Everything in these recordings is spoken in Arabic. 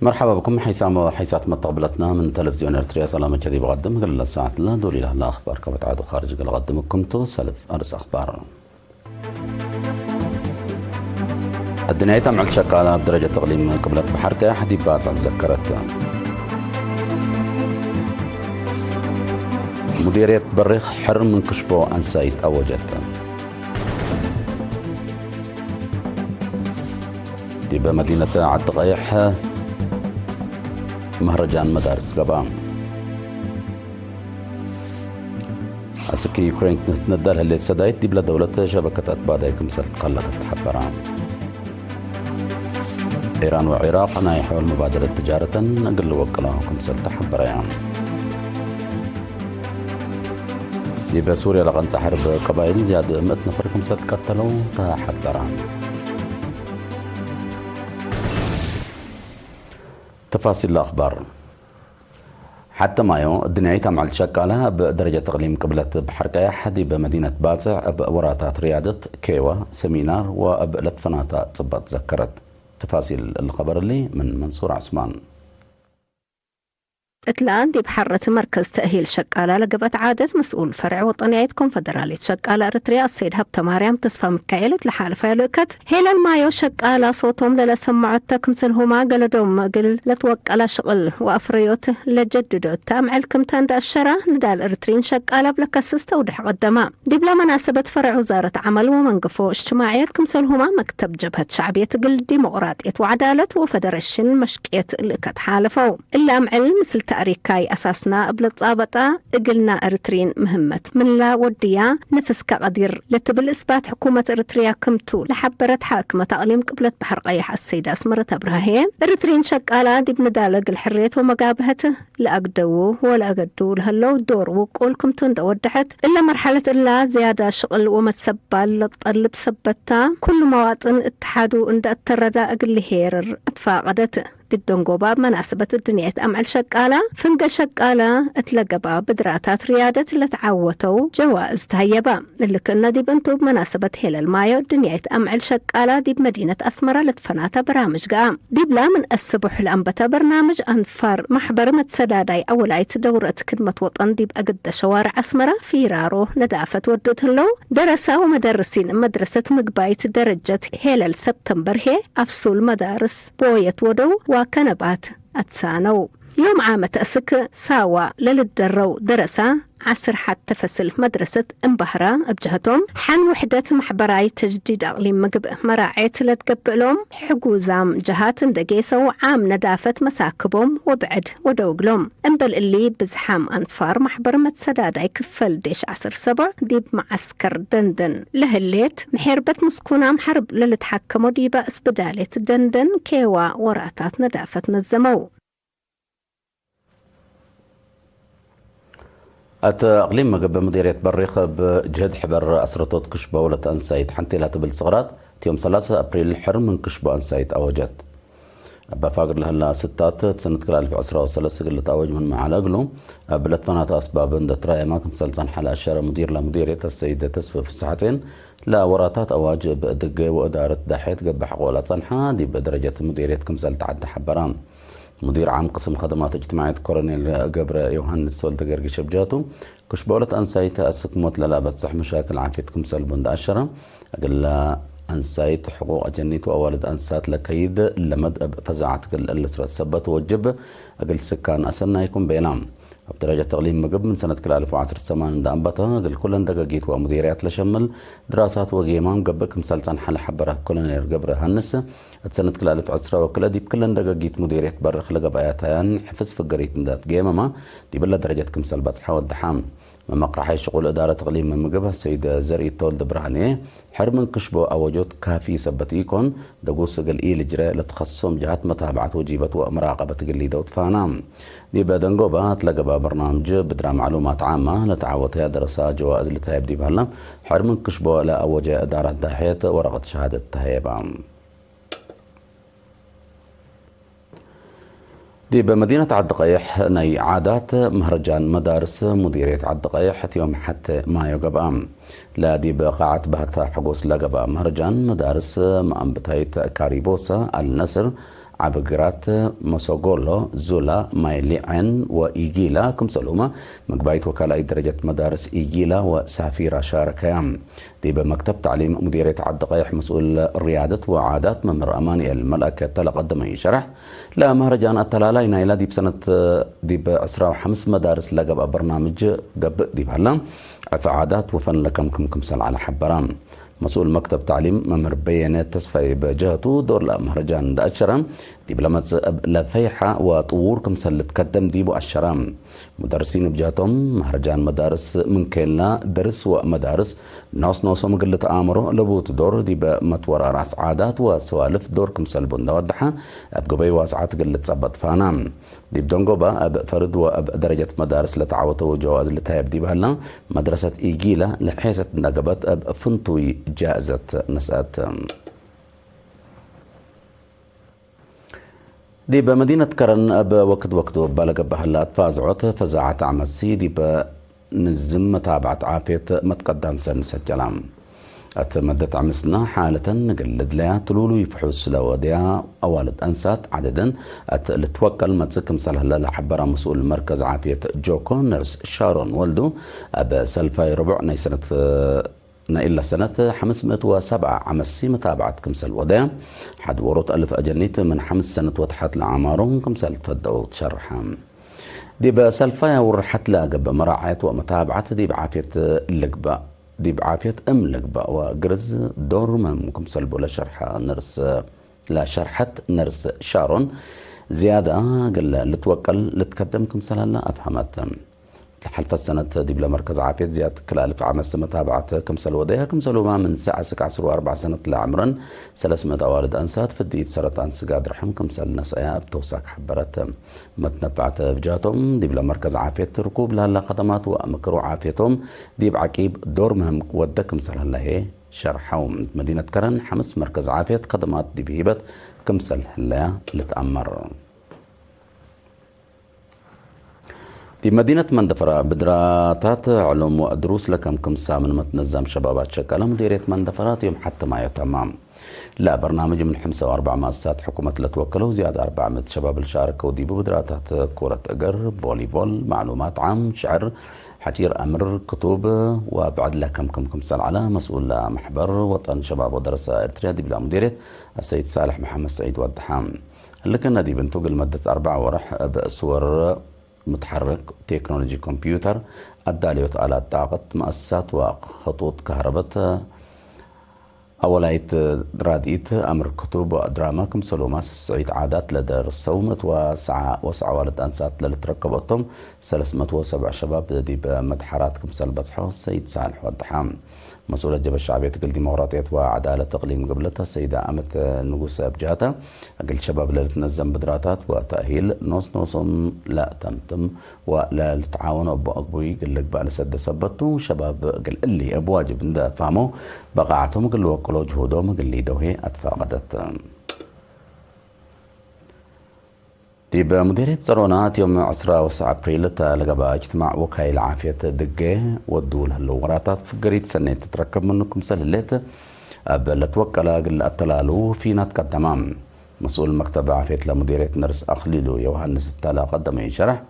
مرحبا بكم حيثات مستقبلتنا من تلفزيون ارتريا. سلامة كذي بقدم قبل الساعة لا دوري لها أخبار كبتعاد وخارج قل أقدمكم سلف أرس أخبار الدنيا تعمل شكالة بدرجة تقليم قبلت بحركة حديبات ذكرت مديرية بريخ حر من كشبو أنسايت أوجت دي بمدينة عالتقيح مهرجان مدارس قبام أسكي يوكرين تندلها اللي سدايت دي بلا دولة شبكة أتباع دايكم قلقت حبرام إيران وعراق أنا يحاول مبادرة تجارة أقل وكلاهم سلت حبرام دي بسوريا لغن سحر بقبائل زيادة 100 نفر كمسة قتلوا حبرام. تفاصيل الأخبار حتى مايو الدنيا تعمل شكالها بدرجة تقليم قبلت بحركة حدي بمدينة باتع بوراتات رياضة كيوا سمينار وبلت فناتا صبت ذكرت. تفاصيل الخبر اللي من منصور عثمان. الآن دي بحرة مركز تأهيل شقالة لقبت عادة مسؤول فرع وطنية كونفدرالية شقالة أريتريا السيد هبت مريم تصفى مكايلت لحالفة لوكت هيلا المايو شقالة صوتهم للا سمعت كمسلهما قلدهم قل لتوكل شغل وأفريوت لجددوا تامع الكمتان دا الشرع ندال أريترين شقالة بلكسس تودح قدما دي بلا مناسبة فرع وزارة عمل ومنقفو اجتماعية كمسلهما مكتب جبهة شعبية قل ديمقراطية وعدالة وفدرشن مشكية لكت حالفو إلا معل مثل تأريكاي أساسنا بلطابطة قلنا أريترين مهمة من لا وديا نفس كقدير لتبل إثبات حكومة أريتريا كمتو لحبرت حاكمة تقليم قبلت بحر قيح السيدة أسمرة أبراهيم أريترين شقالة دي بندالق الحرية ومقابهته لأقدوه ولا أقدو لهلو دور وقول كمتو ودحت إلا مرحلة إلا زيادة شغل ومتسبال لطلب سبتا كل مواطن اتحادو عند التردى أقل هيرر اتفاقدت الدنقوبة بمناسبة الدنيا أمعل شقالة فنقى شقالة اتلقبا بدراتات ريادة اللي تعوتوا جوائز تهيبا اللي كنا دي بنتو بمناسبة هيل المايو الدنيا أمعل شقالة دي بمدينة أسمرة لتفناتا برامج قام دي بلا من السبح الأنبتا برنامج أنفار محبر متسداداي أولايت دورة كلمة وطن دي بأقد شوارع أسمرة في رارو ندافة ودت اللو درسا ومدرسين مدرسة مقبايت درجة هيل سبتمبر هي أفصول مدارس بوية ودو وكنبات أتسانو يوم عام تأسك ساوى للدرو درسة عصر حتى فصل مدرسة انبهرة بجهتهم حن وحدة محبراي تجديد أقليم مقب مراعيت لتقبلهم حقوزام جهات دقيسة وعام ندافة مساكبهم وبعد ودوقلهم انبل اللي بزحام أنفار محبر متسداداي كفل ديش عصر 7 ديب معسكر دندن لهليت محربة مسكونة محرب للتحكموا ديبا اسبدالة دندن كيوا وراتات ندافة نزمو. أقليم مقب مديرية بريخ بجهد حبر أسرطوت كشبة ولا أنسايت حنتي لا تبل صغرات يوم 3 أبريل الحر من كشبة أنسايت أوجت بفاقر لهلا ستات سنة كلا 2013 قلت أوج من معال أقلو بلت فنات أسباب اندت رأي ما كمسلسان حلا الشارع مدير لمديرية السيدة تسفى في الساعتين لا وراتات أواج بدق وإدارة دحيت قبح قولات صنحة دي بدرجة مديرية كمسل تعد حبران مدير عام قسم خدمات اجتماعية كورنيل جبر يوهانس سولت قرقش بجاتو كشبولة أنسايت أسك موت للابد صح مشاكل عافيتكم سلبند أشرة أقل أنسايت حقوق جنيت وأولد أنسات لكيد لمد فزعت اللي سبت وجب أقل سكان أسلنا يكون بينام بدرجة تقليم مقب من سنة 2010 دا أنبطها قل كلن دقاقيت ومديريات لشمل دراسات وقيمام قبك مسلسان حل حبره كلن قبر هنس سنة 2010 وكلا دي بكلن دقاقيت مديريات برخ لقباياتها حفظ فقريت ندات قيمما دي بلا درجة كمسل بطحة والدحام مقرحي شغل إدارة تقليم من مقبها السيدة زري تولد برهانيه حرمن كشبو أوجود كافي سبتيكون دقوس قل إجراء لتخصصهم جهات متابعة وجيبة ومراقبة قلي دوت فانام دي بدنقوبة تلقى برنامج بدرا معلومات عامة لتعوضها دراسات جوائز لتهيب دي بهلا حرمن كشبو لا أوجه إدارة داحية ورقة شهادة تهيبة دي بمدينة عالدقيح ني عادات مهرجان مدارس مديرية عالدقيح يوم حتى ما يقبام لا دي بقاعة بهتا حقوس لقبا مهرجان مدارس مأنبتايت كاريبوسا النسر عبقرات موسوغولو زولا مايليعن وإيجيلا كمسلوما مقبايت وكالة درجة مدارس إيجيلا وسافيرا شاركيام دي بمكتب تعليم مديرية عالدقايح مسؤول ريادة وعادات ممر أماني الملكة تلقدم شرح لا مهرجان التلالة ينايلا دي بسنة دي بأسرع 5 مدارس لقب برنامج قب دي بهلا عادات وفن لكم كمسل على حبران مسؤول مكتب تعليم ممر بيانات تصفي بجهته دور مهرجان دا أشرام دي بلمت لفيحة وطور كمسل تقدم دي بو أشرام مدرسين بجهتهم مهرجان مدارس من كيلنا درس ومدارس ناس مقلة آمرو لبوت دور دي بمتورة راس عادات وسوالف دور كمسل بندا ودحا أبقبي واسعات قلة صبت فانام دي بدونغوبا أب فرد وأب درجة مدارس لتعوتو جواز لتهيب دي بهلا مدرسة إيجيلا لحيثة نقبت أب فنتوي جائزة نسأت دي بمدينة كرن أب وقت بلغ بهلا فازعت فزاعة عمسي دي بنزم متابعة عافية متقدم سن سجلام أتمدت عمسنا حالة نقلد لها تلولو يفحوس لوديها أوالد أنسات عددا لتوكل متسكم سلهلا لحبرا مسؤول مركز عافية جوكو نرس شارون ولدو أب سلفاي ربع ناي سنة إلا سنة 507 عمسي متابعة كمسل وديا حد ورط ألف أجنيت من 5 سنة وتحت لعمارهم كمسل تفدو تشرحهم دي بسلفاي ورحت لقب مراعية ومتابعة دي بعافية اللقبة دي بعافية لقبة وقرز دور ممكن سلبو لا شرحت نرس شارون زيادة قال لتوكل لتقدم كمسل هلا أفهمت حلف السنة دي بلا مركز عافية زيادة كل ألف عمس متابعة كمسل وديها كمسلوا ما من ساعة 4 سنة لعمرا 300 أوالد أنسات فديت سرطان سقاد رحم كمسل نسايا بتوساك حبرت متنفعت بجاتهم دي بلا مركز عافية ركوب لهلا خدمات ومكرو عافيتهم دي بعقيب دور مهم ودى كمسل هلا هي شرحهم مدينة كرن 5 مركز عافية خدمات دي بهيبت كمسل هلا لتأمر في مدينة مندفرة بدراتات علوم ودروس لكم كمسا من متنظم شبابات شكلها مديرية مندفرات يوم حتى ما يتمام لا برنامج من 5 و4 مؤسسات حكومة لا توكلوا زيادة 400 شباب الشاركة ودي بدراتات كرة أجر فوليبول معلومات عام شعر حجير أمر كتب وبعد لكم كمسا على مسؤول محبر وطن شباب ودراسة إرتريا دي بلا مديرية السيد صالح محمد سعيد والدحام اللي كنا دي بنتوق لمدة 4 ورح بصور متحرك تكنولوجي كمبيوتر الدالية على طاقة مؤسسات وخطوط كهرباء أولايت راديت أمر كتب ودراما كمسلوماس السعيد عادات لدى الصومة وسع والد أنسات للتركبتهم 307 شباب دي بمدحرات كمسل بصحو السيد صالح والدحام مسؤولة جبهة الشعبية تقل ديمقراطية وعدالة تقليم قبلتها السيدة أمت نقوسة بجهتها أقل شباب اللي تنظم بدراتات وتأهيل نصهم لا تمتم ولا لتعاون أبو أقبوي قل لك بقى لسد سبتو شباب قل اللي أبواجب ندا فهموا بقاعتهم قل وقلوا جهودهم قل لي دوهي أتفاقدت بمديرية زرونات يوم 10 أبريل تلقى اجتماع وكايل عافية دقة ودول هاللغراتات في قريت سنة تتركب منكم سللت لتوكل قل التلالو فينا تقدمام مسؤول مكتب عافية لمديرية نرس أخليلو يوهنس التالا قدم شرح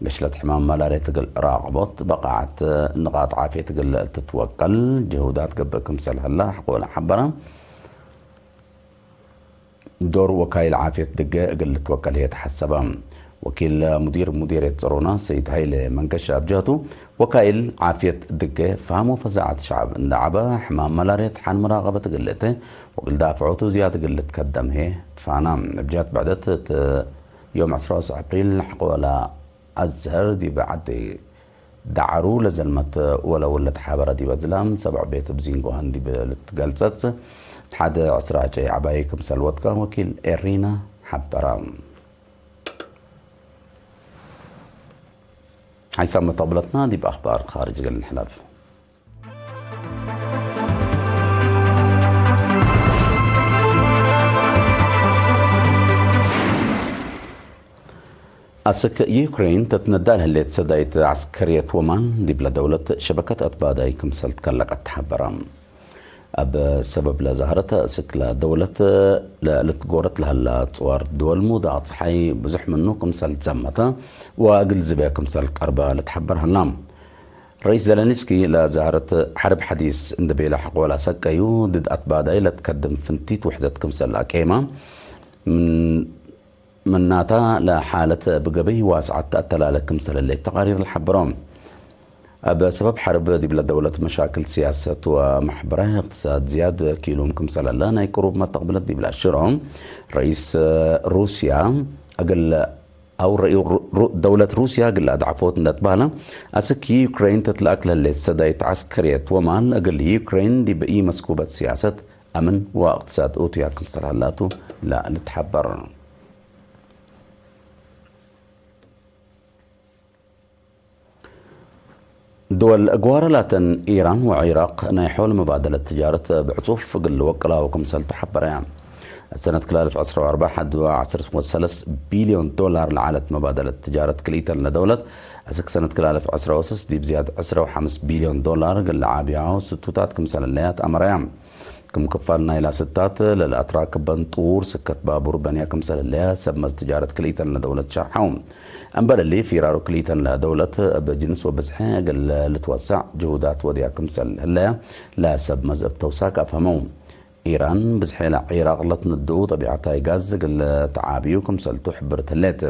قشلة حمام ملارية تقل راقبط بقعت نقاط عافية تقل تتوكل جهودات قبلكم سلهلا حقولا حبرا دور وكايل عافية دقة قل توكل هي تحسبها وكيل مديرية زرونا سيد هايلي منكشة بجهته وكايل عافية دقة فهموا فزاعة شعب اندعبا حمام ملارية حان مراقبة قلته وقل دافعوته زيادة قل تقدم هي فانا بجهت بعدت يوم 10 أبريل حقولا أزهر دي بعد دعروا لزلمة ولا تحابرة دي بزلام 7 بيت بزينغو هندي بلتقلصت حد عسرة جاي عبايكم سلوتك وكيل إرينا حبرام هيسمى طبلتنا دي بأخبار خارج الحلف أسك يوكرين تتندال اللي تسدايت عسكرية ومان دي بلا دولة شبكة أطباء دايكم سلت كلقت حبرام بسبب لظهرت سكلا دولة لتقورت لها طوار دول موضع صحي بزح منه كمسال تزمتا وقل زبا كمسال قربة لتحبرها النام رئيس زيلينسكي لظهرت حرب حديث اندبيلا حقولا سكايو ضد أتباعي لتقدم فنتيت وحدة كمسال أكيما من ناتا لحالة بقبي واسعة تأتلا لكمسال اللي تقارير الحبرام بسبب حرب دي بلا دولة مشاكل سياسة ومحبرة اقتصاد زياد كيلو كمسال الله نايكروب ما تقبلت دي بلا الشرام رئيس روسيا أقل أو دولة روسيا قل أدعفوت نتبالا أسك يوكرين تتلاك للي سدايت عسكرية ومان أقل يوكرين دي بأي مسكوبة سياسة أمن واقتصاد أوتيا كمسال اللاتو لا نتحبر دول أقوارلاتن إيران وعراق نايحول مبادلة تجارة بعصوف قل وقلا وكمسال تحبر يعني السنة كلها 2004 حد 10.3 بليون دولار لعالة مبادلة تجارة كليتا لدولة أسك سنة كلها 2006 دي بزيادة 15 بليون دولار قل عابيعه ستوتات كمسال الليات أمريام كم كفالنا إلى ستات للأتراك بنطور سكت بابور بنيا كمسال الليات سبمز تجارة كليتا لدولة شرحهم أنبال اللي في رارو كليتا لدولة بجنس وبزحين قل لتوسع جهودات وديا كمسال الليات لا سبمز بتوساك أفهمون إيران بزحيلة عراق لتندو طبيعتها غاز قل تعابيوكم سلتو حبر تلات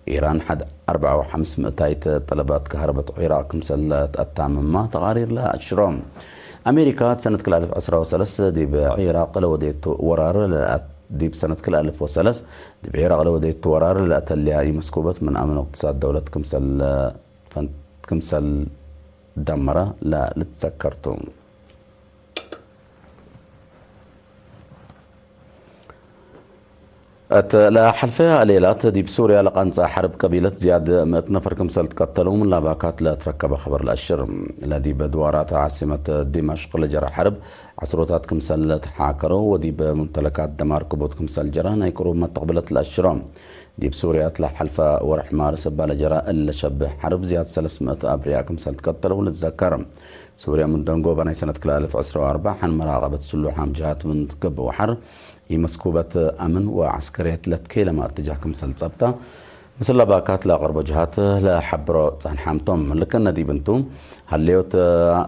إيران حد 4,500 طلبات كهرباء عراق مسلت التامما تغارير لا أشرام أمريكا سنة كل 2013 دي بعراق لوديت ورار دي بسنة كل 2003 دي بعراق لوديت ورار لأتلي أي مسكوبة من أمن اقتصاد دولة كمسل دمرة لا لتذكرتم لا حلفها ليلات دي بسوريا لقنصة حرب قبيلة زياد 100 نفر كمسل تقتلوا من لاباكات لا تركب خبر الأشر الذي بدوارات عاصمة دمشق لجرى حرب عصروتات كمسل تحاكروا ودي بممتلكات دمار كبوت كمسل جرى نيكروا ما تقبلت الأشرام دي بسوريا تلا حلفة ورحمار سبا لجرى اللي شبه حرب زياد 300 أبرياء كمسل تقتلوا لتذكر سوريا من دنقو بني سنة 2004 حن مراقبة سلوحام جهات من قب وحر هي مسكوبة أمن وعسكرية 3 كيلومتر اتجاه كمسل صبتا مثل باكات لا غرب جهات لا حبرو تان حامتم لكن دي بنتم هليوت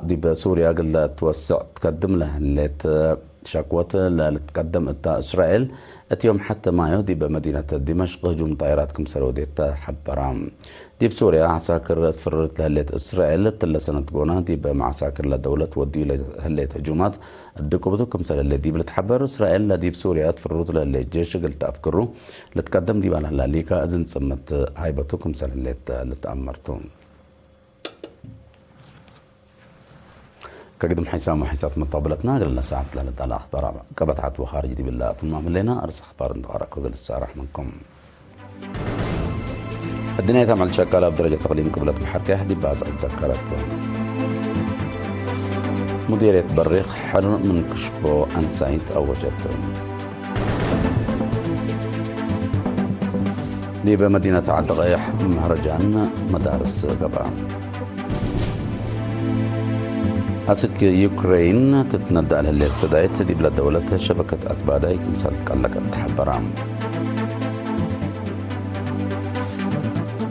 دي بسوريا قل توسع تقدم له هليت شكوت لا تقدم اتا إسرائيل اتيوم حتى ما يودي بمدينة دمشق هجوم طائرات كمسل وديت حبرام دي بسوريا عساكر تفررت لهليت إسرائيل تلا سنة قونا دي بمعساكر لدولة ودي لهليت هجومات الدكوبتو كمسل اللي دي بلتحبر إسرائيل دي بسوريا تفررت لهليت جيش قلت أفكروا لتقدم دي بالهلا ليكا أذن سمت هايبتو كمسل اللي تأمرتون كقدم حسام وحساب مطابلتنا قلنا ساعة لنا على أخبار كبتعت وخارج دي بالله ثم لنا أرس أخبار انتقارك وقل السارح منكم الدنيا تعمل شكالة بدرجة تقديم قبلة محركة حدي باز أتذكرت مديرية بريخ حر من كشبو أنسايت أو وجدت دي بمدينة عدغيح مهرجان مدارس قبا أسك يوكرين تتندى على الليل سدايت دي بلا دولة شبكة أتباداي كمسال قلق التحبرام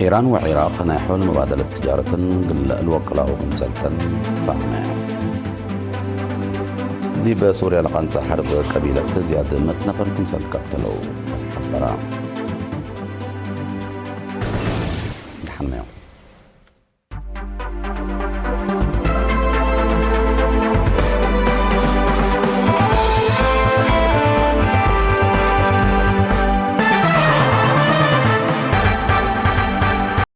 إيران وعراق نايحول مبادلة تجارة قل الوكلاء وكمسالة فهمة دي بسوريا لقنصة حرب قبيلة زياد 100 نفر كمسال قتلوا التحبرام